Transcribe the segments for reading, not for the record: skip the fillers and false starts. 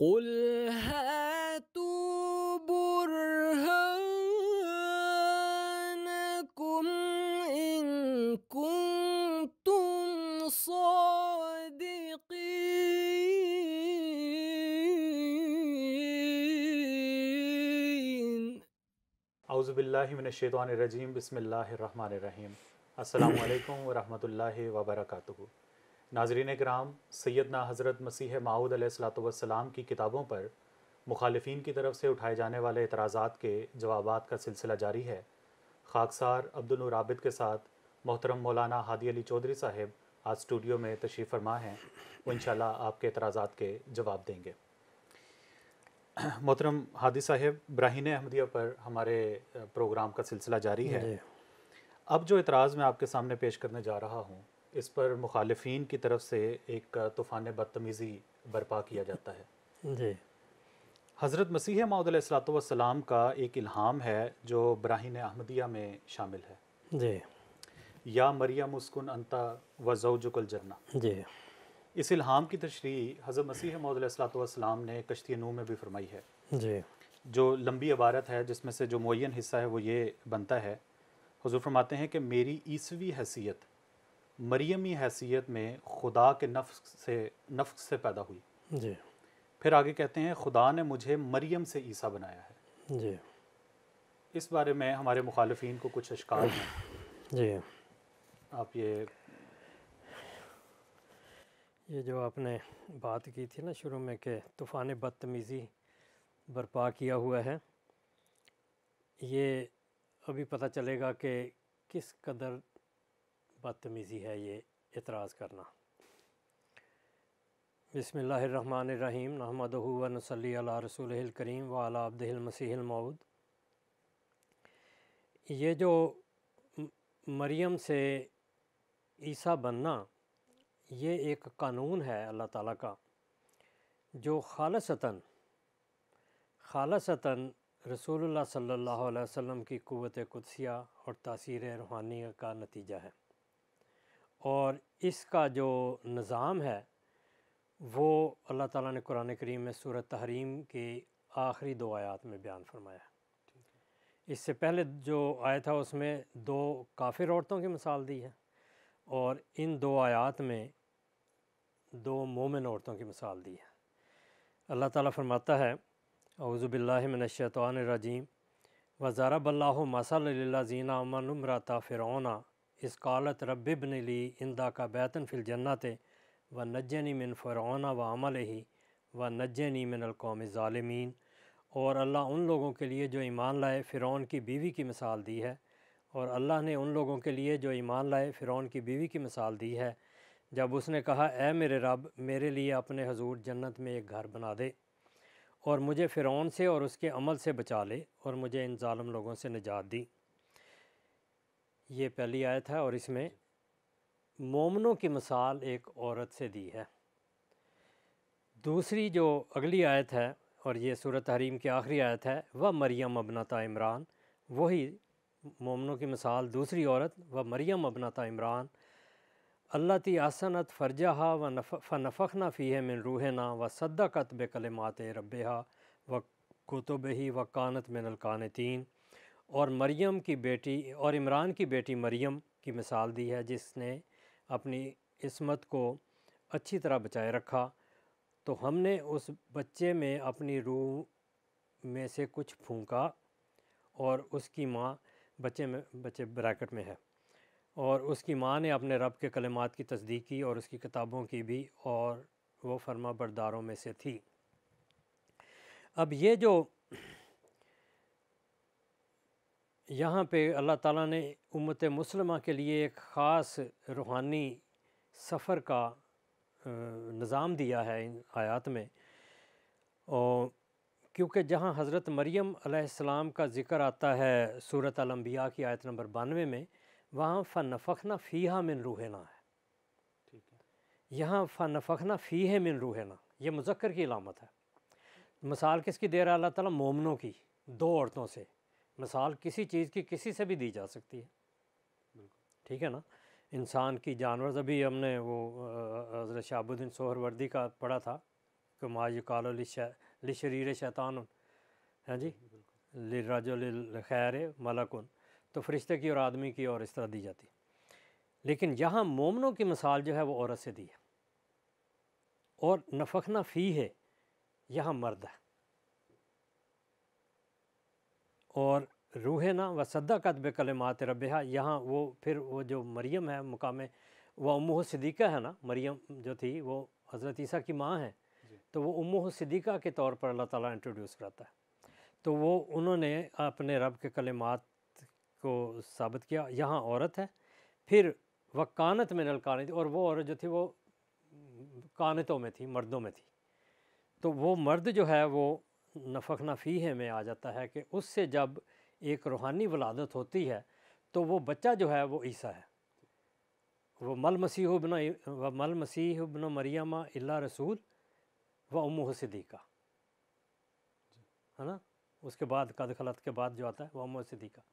कुल हातू बुरहानकुम इन कुंतुम सादिकीन। औज़ुबिल्लाहि मिनश्शैतानिर्रजीम बिस्मिल्लाहिर्रहमानिर्रहीम। अस्सलामु अलैकुम व रहमतुल्लाहि व बरकातुहू। नाज़रीन किराम, सैयदना हज़रत मसीह माऊद अलैहिस्सलातु वस्सलाम की किताबों पर मुखालिफिन की तरफ से उठाए जाने वाले एतराज़ात के जवाबात का सिलसिला जारी है। खाकसार अब्दुल नूर आबिद के साथ मोहतरम मौलाना हादी अली चौधरी साहब आज स्टूडियो में तशरीफ़ फरमा हैं। वो इंशाल्लाह आपके एतराज़ात के जवाब देंगे। मोहतरम हादी साहब, ब्राहीन अहमदिया पर हमारे प्रोग्राम का सिलसिला जारी है। जी अब जो एतराज़ मैं आपके सामने पेश करने जा रहा हूँ, इस पर मुखालिफिन की तरफ से एक तूफ़ान बदतमीज़ी बर्पा किया जाता है। जी हज़रत मसीह मौऊद अलैहिस्सलातु वस्सलाम का एक इल्हाम है जो ब्राहीन अहमदिया में शामिल है। जी या मरियम उस्कुन अंता व ज़ौजुकुल जन्ना। जी इस इल्हाम की तशरीह हज़रत मसीह मौऊद अलैहिस्सलातु वस्सलाम ने कश्ती नूह में भी फरमाई है। जी जो लंबी इबारत है, जिसमें से जो मुअय्यन हिस्सा है वो ये बनता है। हुज़ूर फरमाते हैं कि मेरी ईसवी हैसियत मरियमी हैसियत में खुदा के नफ्स से पैदा हुई। जी फिर आगे कहते हैं खुदा ने मुझे मरियम से ईसा बनाया है। जी इस बारे में हमारे मुखालिफिन को कुछ अशकाल हैं। जी आप ये जो आपने बात की थी ना शुरू में कि तूफ़ान बदतमीज़ी बर्पा किया हुआ है, ये अभी पता चलेगा कि किस कदर बदतमीज़ी है ये एतराज़ करना। बिस्मिल्लाहिर्रहमानिर्रहीम नहमदुहु व नसल्ली अला रसूलिहिल करीम व अला अब्दिहिल मसीहिल मऊद। ये जो मरियम से ईसा बनना, ये एक कानून है अल्लाह ताला का जो खालसतन रसूलुल्लाह सल्लल्लाहु अलैहि वसल्लम की क़ुव्वत कुदसिया और तासीर रूहानी का नतीजा है। और इसका जो निज़ाम है वो अल्लाह ताला ने कुरान करीम में सूरत तहरीम के आखिरी 2 आयात में बयान फरमाया है। इससे पहले जो आया था उसमें 2 काफिर औरतों की मिसाल दी है और इन 2 आयात में 2 मोमिन औरतों की मिसाल दी है। अल्लाह ताला फरमाता है, औज़ु बिल्लाहि मिनश्शैतानिर्रजीम व ज़रबल्लाहु मसलन लिल्लज़ीना आमनु इम्रअता फ़िरऔन इज़ क़ालत रब्बि इब्नि ली इंदका बैतन फ़िल जन्नति व नज्जिनी मिन फ़िरऔन व अमलिही व नज्जिनी मिनल क़ौमिज़ ज़ालिमीन। और अल्लाह उन लोगों के लिए जो ईमान लाए फ़िरौन की बीवी की मिसाल दी है, और अल्लाह ने उन लोगों के लिए जो ईमान लाए फ़िरौन की बीवी की मिसाल दी है जब उसने कहा, ए मेरे रब, मेरे लिए अपने हजूर जन्नत में एक घर बना दे और मुझे फ़िरौन से और उसके अमल से बचा ले और मुझे इन ज़ालिम लोगों से निजात दी। ये पहली आयत है और इसमें मोमनों की मिसाल एक औरत से दी है। दूसरी जो अगली आयत है और ये सूरत तहरीम की आखिरी आयत है, वह मरियम अबनता इमरान, वही मोमनों की मिसाल दूसरी औरत व मरियम अबनता इमरान अल्लती आसनत फ़रजहा व फ़नफ़ख़ना फ़ीह मिन रूहना व सद्दक़त बिकलिमात रब्बिहा व कुतुबिही व कानत मिनल कानितीन। और मरियम की बेटी और इमरान की बेटी मरियम की मिसाल दी है जिसने अपनी इस्मत को अच्छी तरह बचाए रखा, तो हमने उस बच्चे में अपनी रूह में से कुछ फूंका और उसकी माँ बच्चे ब्रैकेट में है, और उसकी माँ ने अपने रब के कलिमात की तस्दीक की और उसकी किताबों की भी, और वो फर्मा बरदारों में से थी। अब ये जो यहाँ पे अल्लाह ताला ने उम्मत मुस्लिमा के लिए एक ख़ास रूहानी सफ़र का निज़ाम दिया है इन आयात में। और क्योंकि जहाँ हज़रत मरियम अलैहिस्सलाम का ज़िक्र आता है सूरत अल-अंबिया की आयत नंबर 92 में, वहाँ फ़नफ़ख़ना फ़ीहा मिन रूहना है। ठीक है। यहाँ फ़नफ़ख़ना फ़ीह मिन रूहना, ये मुज़क्कर की अलामत है। मिसाल किसकी दे रहा है अल्लाह ताला? मोमनों की, 2 औरतों से। मिसाल किसी चीज़ की किसी से भी दी जा सकती है, ठीक है ना। इंसान की, जानवर, अभी हमने वो हज़रत शहाबुद्दीन सोहरवर्दी का पढ़ा था कमा युकाल लिशरीर शैतान है जी लिरजुल खैर मलकुन, तो फरिश्ते की और आदमी की और इस तरह दी जाती। लेकिन यहाँ मोमनों की मिसाल जो है वो औरत से दी है, और नफखना फ़ी है यहाँ मर्द है। और रूह ना व सद्दक़त बिकलिमात रब्बिहा, यहाँ वो फिर वो जो मरियम है मुकाम वह उम्मुह सिद्दीक़ा है ना, मरियम जो थी वो हज़रत ईसा की माँ है, तो वो उम्मुह सिद्दीक़ा के तौर पर अल्लाह ताला इंट्रोड्यूस करता है। तो वो उन्होंने अपने रब के कलिमात को साबित किया। यहाँ औरत है, फिर वह कानत मिनल कानित, और वो औरत जो थी वो कानतों में थी, मर्दों में थी। तो वो मर्द जो है वो नफखना फ़ीह में आ जाता है कि उससे जब एक रूहानी वलादत होती है तो वो बच्चा जो है वो ईसा है। वो मल मसीह इब्न मरियम इल्ला रसूल व उम्मुहु सिद्दीक़ा है ना, उसके बाद कद खलत के बाद जो आता है वह उम्मुहु सिद्दीक़ा।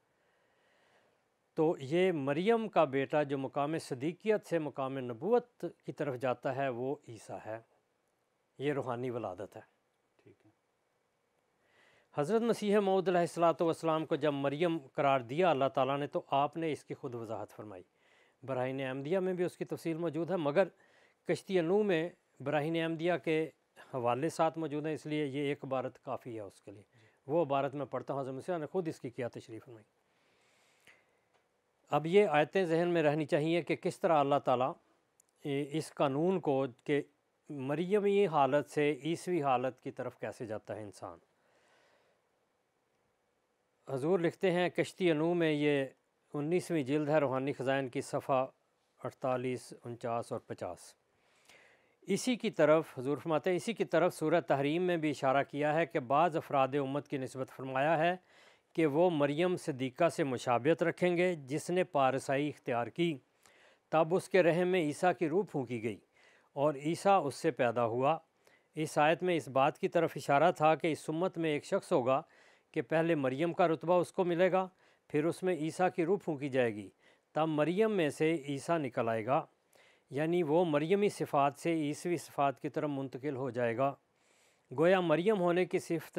तो ये मरियम का बेटा जो मुकाम सदीकियत से मुकाम नबूवत की तरफ जाता है वो ईसा है। ये रूहानी वलादत है। ठीक है। हज़रत मसीह मऊद अलैहिस्सलातु वस्सलाम को जब मरियम करार दिया अल्लाह ताला ने, तो आपने इसकी खुद वजाहत फरमाई। बराहीन अहमदिया में भी उसकी तफसील मौजूद है, मगर कश्ती नूह में बराहीन अहमदिया के हवाले साथ मौजूद है, इसलिए ये एक इबारत काफ़ी है उसके लिए। वो इबारत मैं पढ़ता हूँ, हज़रत मसीह ने खुद इसकी किया तशरीफ़ फरमाई। अब ये आयतें जहन में रहनी चाहिए कि किस तरह अल्लाह ताला इस कानून को कि मरियमी हालत से ईसवी हालत की तरफ कैसे जाता है इंसान। हजूर लिखते हैं कश्ती नूह में, ये 19वीं जिल्द है रूहानी ख़ज़ाइन की, सफ़ा 48, 49 और 50। इसी की तरफ हजूर फरमाते हैं, इसी की तरफ सूरह तहरीम में भी इशारा किया है कि बाज़ अफराद उम्मत की निस्बत फरमाया है कि वो मरियम सिद्दीक़ा से मुशाबियत रखेंगे जिसने पारसाई इख्तियार की। तब उसके रहम में ईसा की रूह फूंकी गई और ईसा उससे पैदा हुआ। इस आयत में इस बात की तरफ इशारा था कि इस उम्मत में एक शख्स होगा कि पहले मरियम का रुतबा उसको मिलेगा, फिर उसमें ईसा की रूह फूंकी जाएगी, तब मरियम में से ईसा निकल आएगा, यानी वो मरियमी सिफ़ात से ईसवी सिफ़ात की तरफ मुंतकिल हो जाएगा। गोया मरियम होने की सिफ़त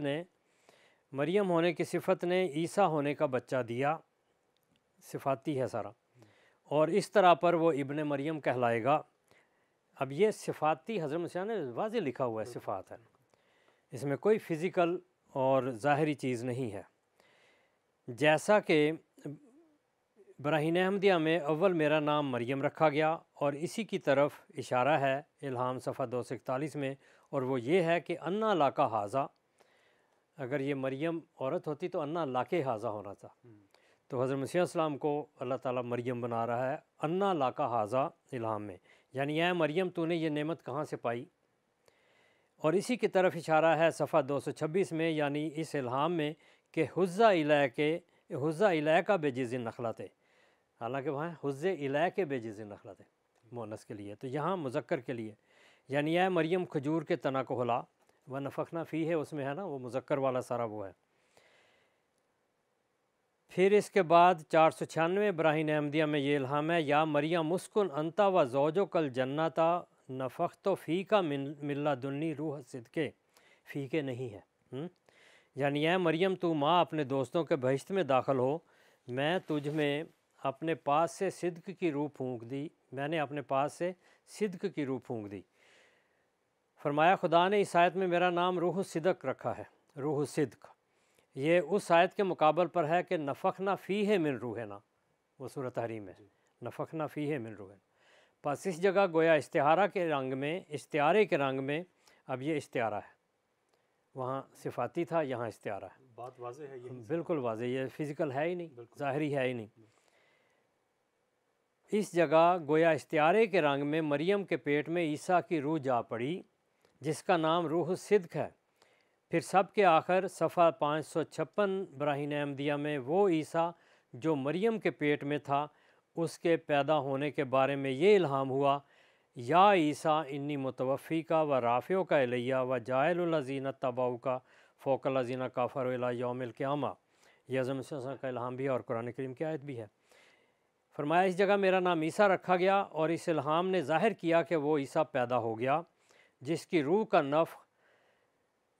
ने ईसा होने का बच्चा दिया, सिफ़ाती है सारा, और इस तरह पर वो इब्ने मरियम कहलाएगा। अब ये सिफ़ाती हज़रत मसीह ने वाज़े लिखा हुआ है, सिफ़ात है, इसमें कोई फ़िज़िकल और ज़ाहरी चीज़ नहीं है। जैसा कि बराहीन अहमदिया में अव्वल मेरा नाम मरियम रखा गया, और इसी की तरफ इशारा है इल्हाम सफ़ा 241 में, और वो ये है कि अन्ना लाका हाजा, अगर ये मरियम औरत होती तो अन्ना लाके हाजा होना था। तो हज़रत मसीह अस्सलाम को अल्लाह ताला मरियम बना रहा है अन्ना लाका हाजा इल्हाम में, यानी ऐ मरियम तूने ये नेमत कहाँ से पाई। और इसी की तरफ इशारा है सफ़ा 226 में, यानी इस इल्हाम में कि हुज़्ज़ा इलैका बेजिज़िन नखलते, हालांकि वहाँ हुज़्ज़े इलैके बेजिज़िन नखलते मुअन्नस के लिए, तो यहाँ मुज़क्कर के लिए, यानी ऐ मरियम खजूर के तना को हिला। व नफ़खना फ़ी है उसमें है ना, वो मुज़क्कर वाला सारा वो है। फिर इसके बाद 496 बराहीन अहमदिया में ये इल्हाम है, या मरियम मुस्कुन अंता व ज़ौजो कल जन्नता नफ़ख्तो फ़ी का मिल्ला दुन्नी रूह सिद्के, फ़ी के नहीं है, यानी ऐ मरियम तू माँ अपने दोस्तों के बहिश्त में दाखिल हो, मैं तुझ में अपने पास से सिद्क की रूह फूंक दी, मैंने अपने पास से सिद्क की रूह फूंक दी। फरमाया खुदा ने इस आयत में मेरा नाम रूह सिद्क रखा है, रूह सिद्क। ये उस आयत के मुकाबल पर है कि नफ़खना फ़ी है मिन रूहना, वो सूरह तहरीम है, नफ़खना फ़ी है मिन रूहना। बस इस जगह गोया इस्तिआरे के रंग में अब ये इस्तिआरा है, वहाँ सिफ़ाती था, यहाँ इस्तिआरा है। बात वाज़ेह है, ये बिल्कुल वाज़ेह, ये फ़िज़िकल है ही नहीं, ज़ाहरी है ही नहीं। इस जगह गोया इस्तिआरे के रंग में मरियम के पेट में ईसा की रूह जा पड़ी जिसका नाम रूह सिद्क है। फिर सब के आखिर सफ़ा 556 बराहीन अहमदिया में वो ईसा जो मरियम के पेट में था उसके पैदा होने के बारे में ये इल्हाम हुआ, या ईसा इन्नी मुतवफ़ी का व राफ़ियों का इलैया व जायलुल्लज़ीना तबाऊ का फ़ौक़ल्लज़ीना काफ़रू इला यौमिल क़ियामा। यह अज़म का इल्हाम भी है और कुरान करीम की आयत भी है। फरमाया इस जगह मेरा नाम ईसा रखा गया और इस इल्हाम ने ज़ाहिर किया कि वो ईसा पैदा हो गया जिसकी रूह का नफ़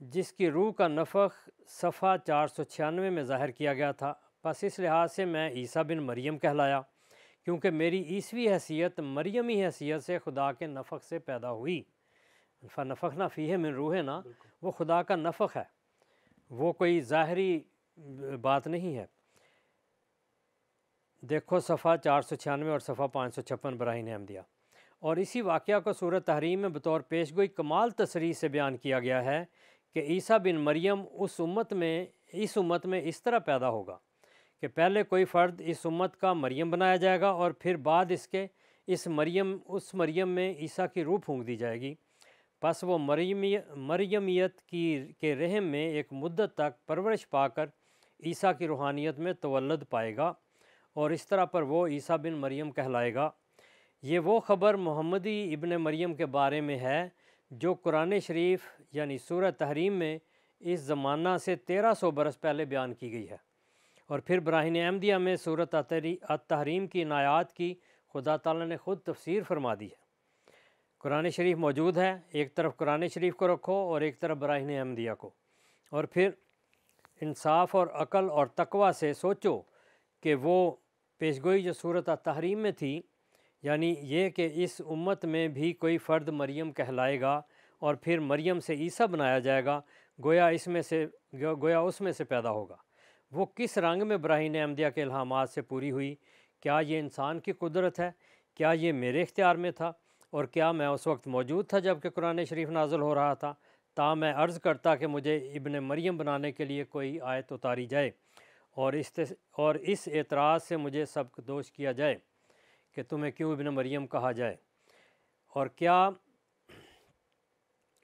जिसकी रूह का नफ़ख सफ़ा 496 में ज़ाहिर किया गया था। बस इस लिहाज से मैं ईसा बिन मरियम कहलाया, क्योंकि मेरी ईसवी हैसियत मरियमी हैसियत से खुदा के नफ़ख से पैदा हुई। फ़नफ़ख़ना फ़ीहे मिन रूह ना, वो खुदा का नफ़ख है, वो कोई ज़ाहरी बात नहीं है। देखो सफ़ा 496 और सफ़ा 556 बराहीन अहमदिया। और इसी वाक़या को सूरत तहरीम में बतौर पेशगोई कमाल तसरीह से बयान किया गया है कि ईसा बिन मरियम इस उम्मत में इस तरह पैदा होगा कि पहले कोई फ़र्द इस उम्मत का मरियम बनाया जाएगा और फिर बाद इसके उस मरियम में ईसा की रूह फूंक दी जाएगी। बस वो मरियमियत के रहम में एक मुद्दत तक परवरिश पाकर ईसा की रूहानियत में तवल्लुद पाएगा और इस तरह पर वो ईसा बिन मरियम कहलाएगा। ये वो ख़बर मोहम्मदी इब्ने मरियम के बारे में है जो कुरान शरीफ यानी सूरत तहरीम में इस ज़माना से 1300 बरस पहले बयान की गई है। और फिर बराहीन अहमदिया में सूरत अत-तहरीम की नायात की खुदा ताला ने ख़ुद तफसीर फरमा दी है। कुरान शरीफ मौजूद है, एक तरफ कुरान शरीफ को रखो और एक तरफ बराहीन अहमदिया को, और फिर इंसाफ और अक़ल और तकवा से सोचो कि वो पेशगोई जो सूरत अत-तहरीम में थी, यानी ये कि इस उम्मत में भी कोई फ़र्द मरियम कहलाएगा और फिर मरियम से ईसा बनाया जाएगा, गोया उसमें से पैदा होगा। वो किस रंग में बराहीन अहमदिया के इल्हामात से पूरी हुई? क्या ये इंसान की कुदरत है? क्या ये मेरे इख्तियार में था? और क्या मैं उस वक्त मौजूद था जबकि कुरान शरीफ नाज़िल हो रहा था? मैं अर्ज़ करता कि मुझे इब्ने मरियम बनाने के लिए कोई आयत उतारी जाए और इस एतराज़ से मुझे सबक दोष किया जाए कि तुम्हें क्यों इब्ने मरियम कहा जाए। और क्या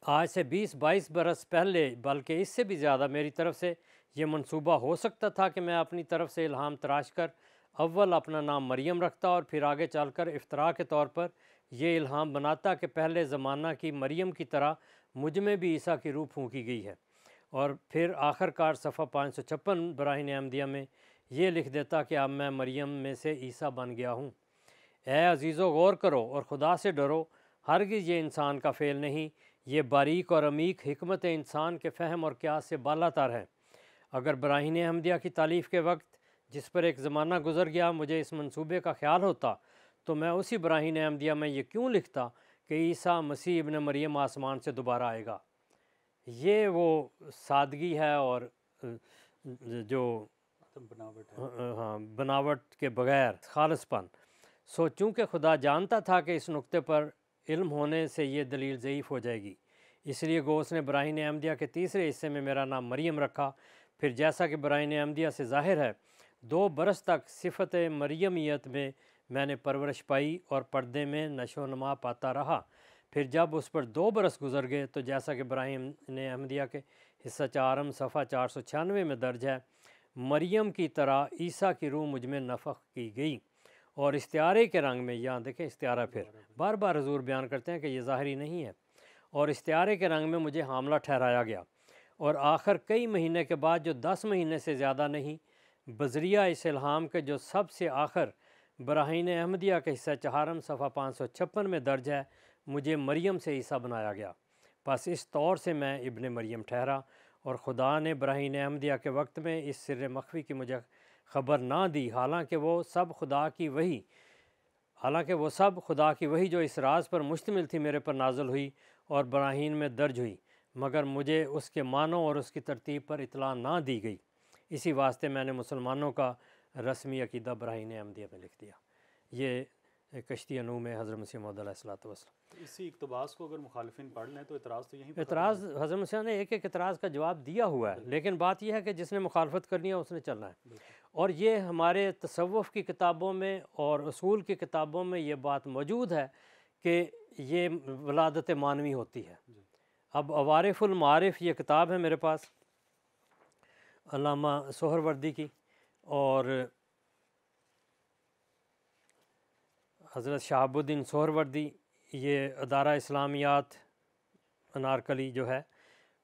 आज से 20-22 बरस पहले, बल्कि इससे भी ज़्यादा, मेरी तरफ़ से ये मंसूबा हो सकता था कि मैं अपनी तरफ़ से इल्हाम तराश कर अव्वल अपना नाम मरियम रखता और फिर आगे चलकर इफ्तरा के तौर पर ये इल्हाम बनाता कि पहले ज़माना की मरियम की तरह मुझ में भी ईसा की रूह फूंकी गई है, और फिर आखिरकार सफ़ा 556 बराहीन अहमदिया में ये लिख देता कि अब मैं मरियम में से ईसा बन गया हूँ। ए अजीज़ो, गौर करो और खुदा से डरो, हरगिज़ ये इंसान का फ़ेल नहीं, ये बारीक और अमीक हिकमत इंसान के फ़हम और क़यास से बालातर है। अगर बराहीन अहमदिया की तालीफ़ के वक्त जिस पर एक ज़माना गुज़र गया मुझे इस मंसूबे का ख्याल होता, तो मैं उसी बराहीन अहमदिया में ये क्यों लिखता कि ईसा मसीह इब्ने मरियम आसमान से दोबारा आएगा। ये वो सादगी है और जो बनावट के बग़ैर खालिसपन। चूँकि खुदा जानता था कि इस नुक्ते पर इल्म होने से ये दलील ज़ईफ़ हो जाएगी, इसलिए गो उसने बराहीन अहमदिया के तीसरे हिस्से में मेरा नाम मरियम रखा। फिर जैसा कि बराहीन अहमदिया से ज़ाहिर है, 2 बरस तक सिफ़त मरियमियत में मैंने परवरिश पाई और पर्दे में नशो नमा पाता रहा। फिर जब उस पर 2 बरस गुज़र गए तो जैसा कि बराहीन अहमदिया के हिस्सा 4 सफ़ा 496 में दर्ज है, मरियम की तरह ईसा की रूह मुझ में नफ़ख की गई और इस्तिआरे के रंग में, यहाँ देखें इस्तिआरा फिर बार बार हुज़ूर बयान करते हैं कि ये ज़ाहरी नहीं है, और इस्तिआरे के रंग में मुझे हामला ठहराया गया। और आखिर कई महीने के बाद, जो 10 महीने से ज़्यादा नहीं, बज़रिया इस इल्हाम के जो सबसे आखिर बराहीन अहमदिया के हिस्सा 4 सफ़ा 556 में दर्ज है, मुझे मरियम से ईसा बनाया गया। बस इस तौर से मैं इब्ने मरियम ठहरा और खुदा ने बराहीन अहमदिया के वक्त में इस सिर्र मख्फी की मुझे ख़बर ना दी, हालांकि वो सब खुदा की वही जो इस राज पर मुश्तमिल थी मेरे पर नाज़िल हुई और बराहीन में दर्ज हुई, मगर मुझे उसके मानों और उसकी तरतीब पर इतला ना दी गई। इसी वास्ते मैंने मुसलमानों का रस्मी अक़ीदा बराहीन अहमदिया में लिख दिया। ये कश्ती नूह में हज़रत मसीह मौऊद अलैहिस्सलाम। इसी इक़्तिबास को अगर मुखालिफिन पढ़ लें तो इतराज़ तो यहीं इतराज़ हज़रत मसीह ने एक इतराज़ का जवाब दिया हुआ है, लेकिन बात यह है कि जिसने मुखालफत करनी है उसने चलना है। और ये हमारे तसव्वुफ़ की किताबों में और उसूल की किताबों में ये बात मौजूद है कि ये वलादत मानवी होती है। अब अवारिफ़ुल मारिफ़ ये किताब है मेरे पास अल्लामा सोहरवर्दी की, और हज़रत शहाबुद्दीन सोहरवर्दी, ये अदारा इस्लामियात अनारकली जो है,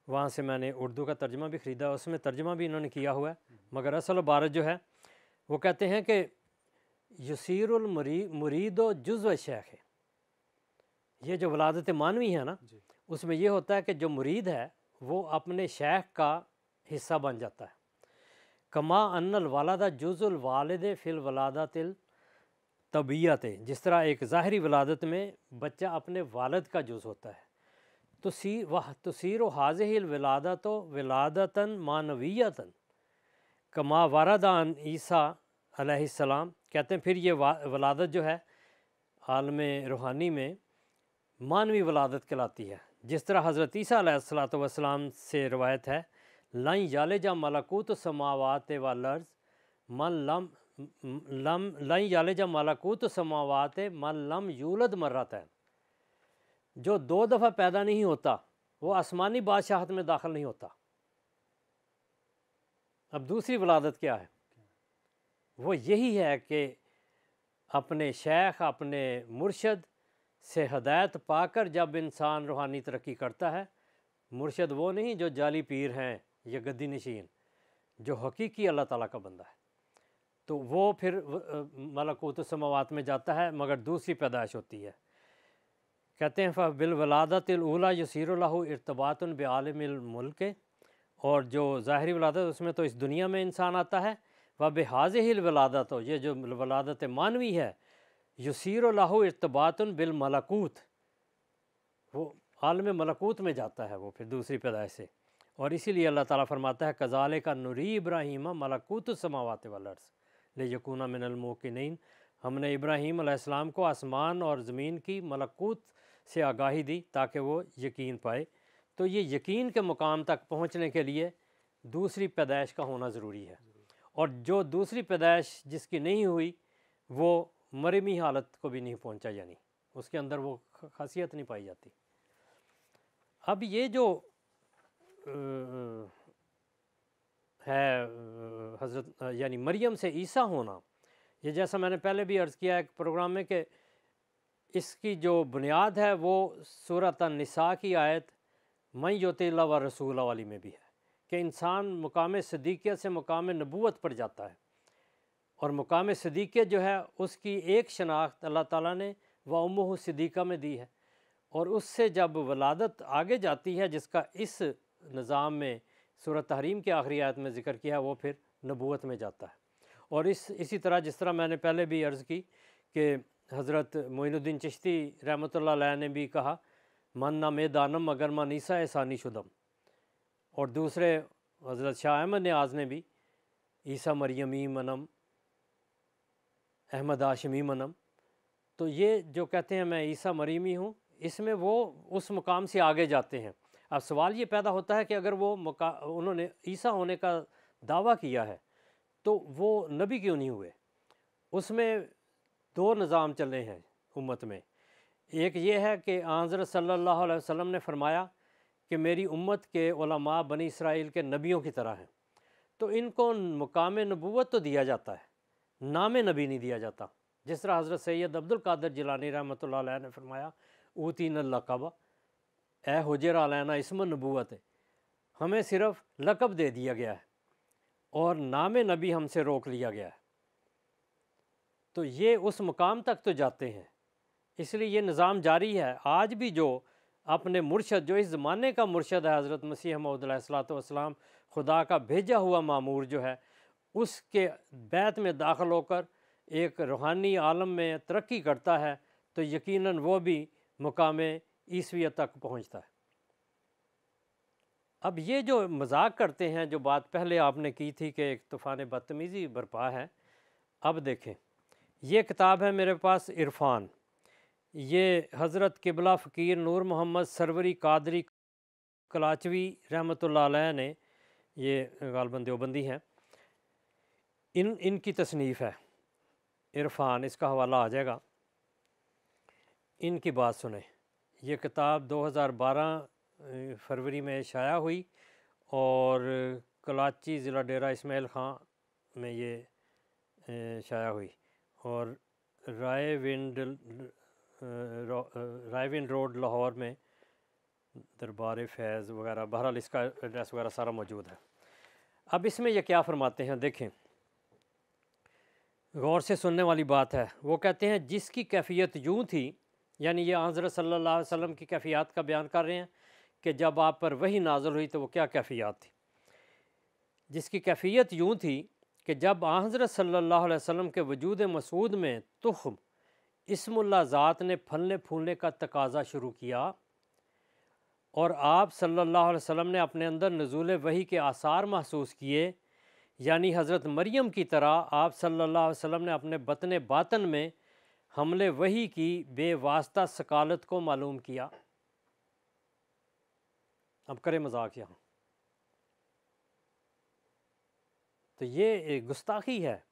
वहाँ से मैंने उर्दू का तर्जुमा भी ख़रीदा, उसमें तर्जुमा भी इन्होंने किया हुआ है, मगर असल इबारत जो है वो कहते हैं कि युसीरुल मुरीदो जुज़्व शेख है। ये जो वलादत मानवी है ना, उसमें ये होता है कि जो मुरीद है वो अपने शेख का हिस्सा बन जाता है। कमा अन्नल वालदा जुज़ुल वालिद फ़िल वलादतिल तबीयत, जिस तरह एक ज़ाहरी वलादत में बच्चा अपने वालिद का जुज़ होता है, तो तसीर हाज़िहिल विलादत विलादतन मानवियतन कमा वारदान ईसा अलैहिस्सलाम। कहते हैं फिर ये वलादत जो है आलम रूहानी में मानवी वलादत कहलाती है। जिस तरह हज़रत ईसा अलैहिस्सलातु वस्सलाम से रवायत है, लन यालिजा मलकूत समावात वल अर्ज़ मन लन यालिजा मलकूत समावात मन लम यूलद मर्रतैन, जो 2 दफ़ा पैदा नहीं होता वो आसमानी बादशाहत में दाखिल नहीं होता। अब दूसरी वलादत क्या है? वो यही है कि अपने शेख अपने मुर्शद से हदायत पाकर जब इंसान रूहानी तरक्की करता है, मुर्शद वो नहीं जो जाली पीर हैं या गद्दी नशीन, जो हकीकी अल्लाह ताला का बंदा है, तो वो फिर मलकूत समावात में जाता है, मगर दूसरी पैदाइश होती है। कहते हैं फ़बिल वलादतिल ऊला यसीरुल्लाहु इर्तबातुन बिआलिमिल मुल्क, और जो ज़ाहरी वलादत उसमें तो इस दुनिया में इंसान आता है। व बेहाज़िहिल वलादत, ये जो वलादत मानवी है, युसीरुल्लाहु इर्तबातुन बिल मलकूत, वो आलम मलकूत में जाता है वो फिर दूसरी पैदाइश से। और इसीलिए अल्लाह ताला फरमाता है कज़ालिका नुरी इब्राहीम मलकूत समावात वल अर्ज़ लियकुना मिनल मूक़िनीन, हमने इब्राहीम अलैहिस्सलाम को आसमान और ज़मीन की मलकूत से आगाही दी ताकि वो यकीन पाए। तो ये यकीन के मुकाम तक पहुँचने के लिए दूसरी पैदाइश का होना ज़रूरी है, और जो दूसरी पैदाइश जिसकी नहीं हुई वो मरमी हालत को भी नहीं पहुँचा, यानी उसके अंदर वो खासियत नहीं पाई जाती। अब ये जो है हज़रत यानी मरियम से ईसा होना, ये जैसा मैंने पहले भी अर्ज़ किया एक प्रोग्राम में कि इसकी जो बुनियाद है वो सूरत निसा की आयत मई योतिल्ला व रसूला वाली में भी है कि इंसान मुकाम सदीक़ियत से मुकाम नबूवत पर जाता है, और मुकाम सदीक़ियत जो है उसकी एक शनाख्त अल्लाह ताला ने व उम्मुहु सिद्दीक़ा में दी है, और उससे जब वलादत आगे जाती है जिसका इस निज़ाम में सूरत तहरीम के आखिरी आयत में ज़िक्र किया, वो फिर नबूवत में जाता है। और इसी तरह जिस तरह मैंने पहले भी अर्ज़ की कि हज़रत मोइनुद्दीन चिश्ती रहमतुल्लाह अलैह ने भी कहा मन्ना में दानम अगर मा नीसा एसानी शुदम, और दूसरे हज़रत शाह अहमद नियाज़ ने भी ईसा मरियमी मनम अहमद हाशमी मनम। तो ये जो कहते हैं मैं ईसा मरियमी हूँ, इसमें वो उस मुकाम से आगे जाते हैं। अब सवाल ये पैदा होता है कि अगर वो उन्होंने ईसा होने का दावा किया है तो वो नबी क्यों नहीं हुए? उसमें 2 निज़ाम चले हैं उम्मत में। एक ये है कि हज़रत सल्लल्लाहु अलैहि वसल्लम ने फरमाया कि मेरी उम्मत के उलमा बनी इसराइल के नबियों की तरह हैं, तो इनको मुकाम नबूवत तो दिया जाता है, नाम नबी नहीं दिया जाता। जिस तरह हज़रत सैयद अब्दुल कादिर जिलानी रहमतुल्लाह अलैह ने फरमाया ऊतीन लक़ब ए हुजर अलैना इसम नबूवत, हमें सिर्फ़ लक़ब दे दिया गया है और नाम नबी हमसे रोक लिया गया है। तो ये उस मुकाम तक तो जाते हैं, इसलिए ये निज़ाम जारी है। आज भी जो अपने मुर्शद, जो इस ज़माने का मुर्शद है हज़रत मसीह मऊद अलैहिस्सलातु वस्सलाम, खुदा का भेजा हुआ मामूर जो है, उसके बैत में दाखिल होकर एक रूहानी आलम में तरक्की करता है, तो यकीनन वो भी मुकाम ईसवियत तक पहुँचता है। अब ये जो मजाक करते हैं, जो बात पहले आपने की थी कि एक तूफ़ान बदतमीज़ी बरपा है, अब देखें ये किताब है मेरे पास इरफ़ान, ये हज़रत किबला फ़कीर नूर मोहम्मद सरवरी कादरी कलाचवी रहमतुल्लाह अलैह ने, ये गालबन देवबंदी हैं, इनकी तसनीफ़ है इरफ़ान, इसका हवाला आ जाएगा। इनकी बात सुने। ये किताब 2012 फरवरी में शाया हुई और कराची ज़िला डेरा इस्माइल ख़ां में ये शाया हुई, और रायविंड रोड लाहौर में दरबार फैज़ वगैरह, बहरहाल इसका एड्रेस वगैरह सारा मौजूद है। अब इसमें ये क्या फ़रमाते हैं देखें, गौर से सुनने वाली बात है। वो कहते हैं जिसकी कैफियत यूँ थी, यानी ये हज़रत सल्लल्लाहु अलैहि वसल्लम की कैफियत का बयान कर रहे हैं कि जब आप पर वही नाज़िल हुई तो वो क्या कैफ़ियत थी। जिसकी कैफ़ियत यूँ थी कि जब हज़रत सल्लल्लाहु अलैहि वसल्लम के वजूद मसूद में तुख़्म इस्मुल्लाह ज़ात ने फलने फूलने का तकाज़ा शुरू किया और आप सल्लल्लाहु अलैहि वसल्लम ने अपने अंदर नज़ूल वही के आसार महसूस किए, यानी हज़रत मरियम की तरह आप सल्लल्लाहु अलैहि वसल्लम ने अपने बतन बातन में हमले वही की बेवास्ता सकालत को मालूम किया। अब करें मजाक यहाँ, तो ये गुस्ताखी है।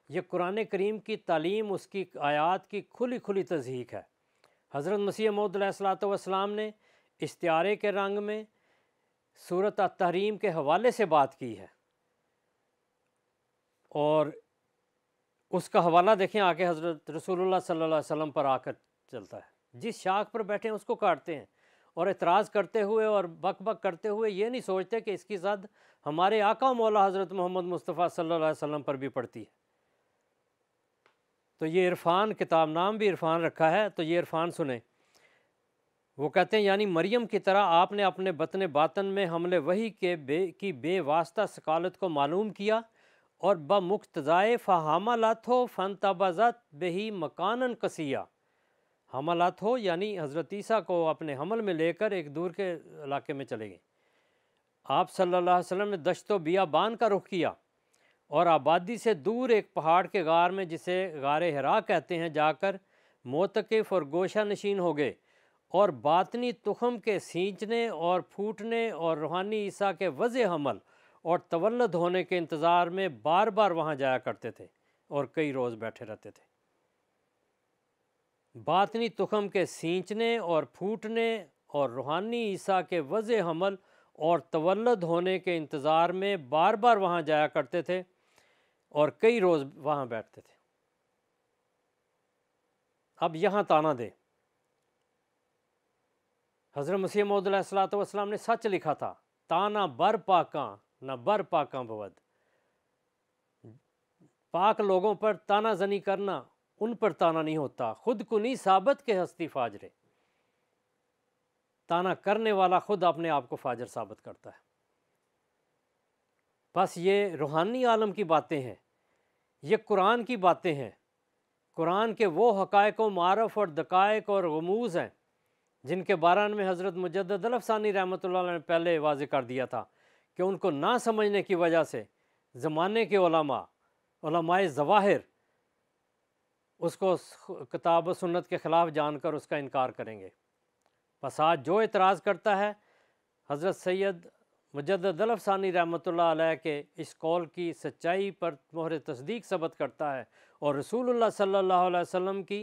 ये कुरान करीम की तालीम, उसकी आयात की खुली खुली तज़हीक है। हज़रत मसीह मौऊद अलैहिस्सलातु वस्सलाम ने इस्तिआरे के रंग में सूरत अत-तहरीम के हवाले से बात की है और उसका हवाला देखें आके हज़रत रसूलुल्लाह सल्लल्लाहु अलैहि वसल्लम पर आकर चलता है। जिस शाख पर बैठे हैं उसको काटते हैं और एतराज़ करते हुए और बक बक करते हुए ये नहीं सोचते कि इसकी ज़द हमारे आका मौला हज़रत मोहम्मद मुस्तफ़ा सल्लल्लाहु अलैहि वसल्लम पर भी पड़ती है। तो ये इरफ़ान, किताब नाम भी इरफ़ान रखा है, तो ये इरफ़ान सुने। वो कहते हैं यानी मरियम की तरह आपने अपने बतन बातन में हमले वही की बेवास्ता सकालत को मालूम किया और बमुक्तज़ाए फ़हामलत हो फ़नतबज़त बेही मकानन कसिया। हमलत हो यानी हज़रत ईसा को अपने हमल में लेकर एक दूर के इलाके में चले गए। आप सल्लल्लाहु अलैहि वसल्लम ने दश्तो बियाबान का रुख किया और आबादी से दूर एक पहाड़ के गार में, जिसे गारे हिरा कहते हैं, जाकर मोतकिफ़ और गोशा नशीन हो गए और बातनी तुख़म के सींचने और फूटने और रूहानी ईसा के वज़े हमल और तवल्लद होने के इंतज़ार में बार बार वहाँ जाया करते थे और कई रोज़ बैठे रहते थे। बातनी तुख़म के सींचने और फूटने और रूहानी ईसा के वज़े हमल और तवल्लद होने के इंतज़ार में बार बार वहाँ जाया करते थे और कई रोज़ वहाँ बैठते थे। अब यहाँ ताना दे, हज़रत मसीह मौऊद अलैहिस्सलातु वस्सलाम ने सच लिखा था, ताना बर पाकां न बर पाकां बवद। पाक लोगों पर ताना जनी करना, उन पर ताना नहीं होता, खुद को नहीं साबित के हस्ती फाजरे। ताना करने वाला खुद अपने आप को फाजर साबित करता है। बस ये रूहानी आलम की बातें हैं, ये कुरान की बातें हैं। कुरान के वो हक़ाइक़ व मारफ़ और दक़ाइक़ और गमूज़ हैं जिनके बारे में हज़रत मुजद्दिद अल-अफ़सानी रहमतुल्लाह अलैह ने पहले वाज़े कर दिया था कि उनको ना समझने की वजह से ज़माने के उलमाए ज़वाहिर उसको किताब व सुन्नत के ख़िलाफ़ जानकर उसका इनकार करेंगे। बस आज जो एतराज़ करता है, हज़रत सैयद मुजद्दिद अल-अफ़सानी रहमतुल्लाह अलैह के इस कौल की सच्चाई पर मोहर तस्दीक सबत करता है और रसूलुल्लाह सल्लल्लाहु अलैहि वसल्लम की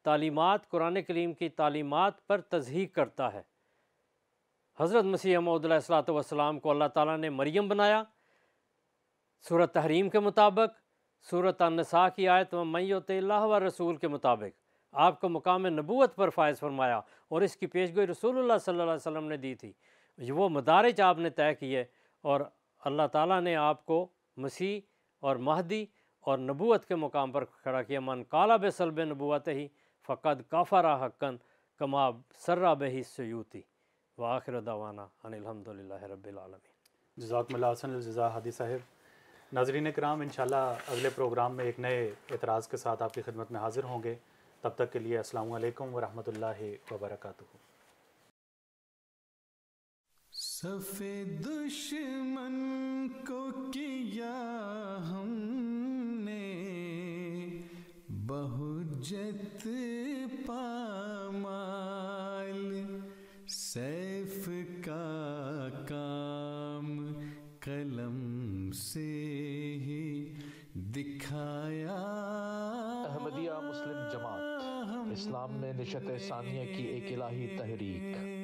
तालीमात, कुरान करीम की तालीमात पर तज़हीक करता है। हज़रत मसीह मौऊद अलैहिस्सलातु वस्सलाम को अल्लाह ताला ने मरियम बनाया सूरत तहरीम के मुताबिक, सूरत अन-निसा की आयत व मन युतिल्लाह व रसूल के मुताबिक आपको मुकाम नबूवत पर फायज़ फरमाया और इसकी पेशगोई रसूलुल्लाह सल्लल्लाहु अलैहि वसल्लम ने दी थी। वो मदारिज आपने तय किए और अल्लाह ताला ने आपको मसीह और महदी और नबूवत के मुकाम पर खड़ा किया। मन काला बेसल्ब नबूवत ही फ़क़द काफ़रा हक़्क़न कमा सर्रा बही सयूती व आखिर दवाना अनिल हम्दुलिल्लाहि रब्बिल आलमीन। जज़ाकुमुल्लाह अहसन जज़ा हादी साहिब। नाज़रीन किराम, इंशाल्लाह अगले प्रोग्राम में एक नए एतराज़ के साथ आपकी खिदमत में हाज़िर होंगे। तब तक के लिए अस्सलामु अलैकुम व रहमतुल्लाहि व बरकातुहू। सफ़े दुश्मन को किया हमने बहुज्जत पामाल, सैफ का काम कलम से ही दिखाया। अहमदिया मुस्लिम जमात इस्लाम में निशत सानिया की एक इलाही तहरीक।